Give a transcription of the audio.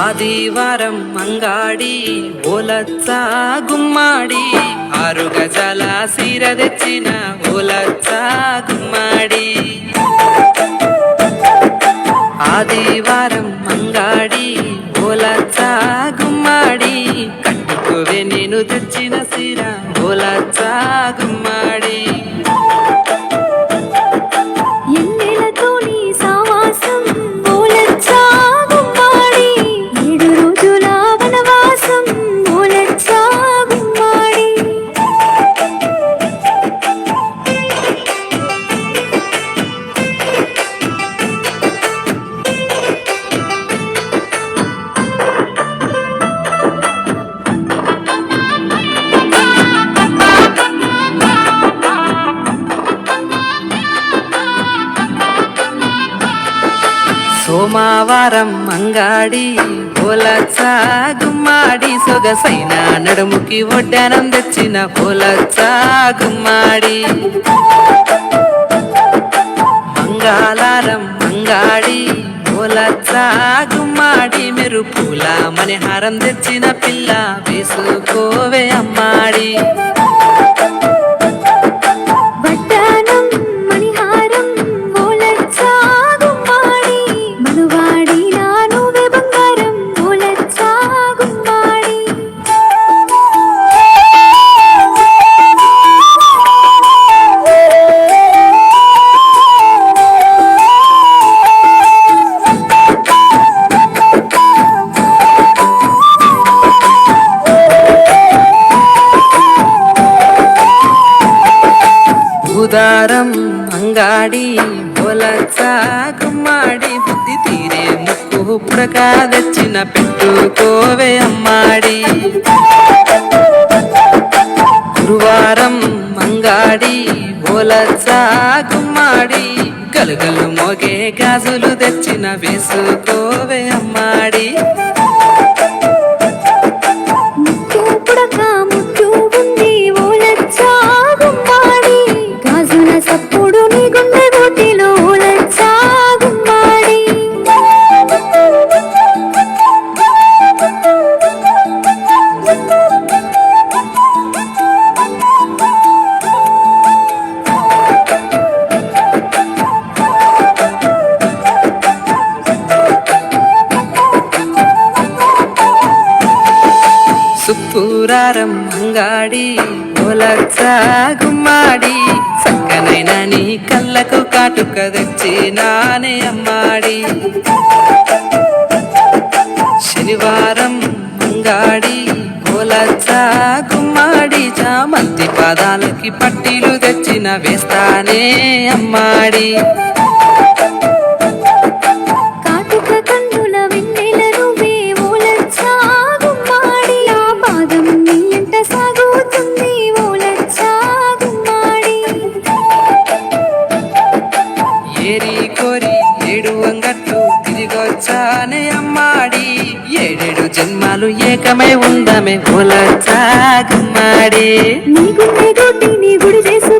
ఆదివారం మంగాడి ఓలచ్చ గుమ్మాడి 6 గజాల సీర తెచ్చిన ఓలచ్చ గుమ్మాడి. ఆదివారం మంగాడి ఓలచ్చ గుమ్మాడి కట్టుకోవే నేను తెచ్చిన సీర ఓలచ్చ గుమ్మాడి. సోమవారం మంగాడి ఓలచ్చ గుమ్మాడి సొగసైన నడుముకి ఒడ్డానం తెచ్చిన ఓలచ్చ గుమ్మాడి. మంగళవారం మంగాడి ఓలచ్చ గుమ్మాడి మెరుపుల మణిహారం తెచ్చిన పిల్ల వేసుకోవే అమ్మాడి. బుధవారం మంగాడి ఓలచ్చ గుమ్మాడి బుద్ధి తీరే ముక్కు పుడక తెచ్చిన పెట్టుకోవే అమ్మాడి. గురువారం మంగాడి ఓలచ్చ గుమ్మాడి గలుగలు మోగే గాజులు తెచ్చిన వేసుకోవే అమ్మాడి. శుక్రవారం మంగాడి ఓలచ్చ గుమ్మాడి చక్కనైన నీ కళ్ళకు కాటుక తెచ్చినానే అమ్మాడి. శనివారం మంగాడి ఓలచ్చ గుమ్మాడి చామంతి పాదాలకి పట్టీలు తెచ్చిన వేస్తానే అమ్మాడి. ఏరి కోరి 7 అంగట్లు తిరిగొచ్చానే అమ్మాడి. 7 జన్మాలు ఏకమై ఉందమే ఓలచ్చ గుమ్మాడి. నీ గుడి చేసు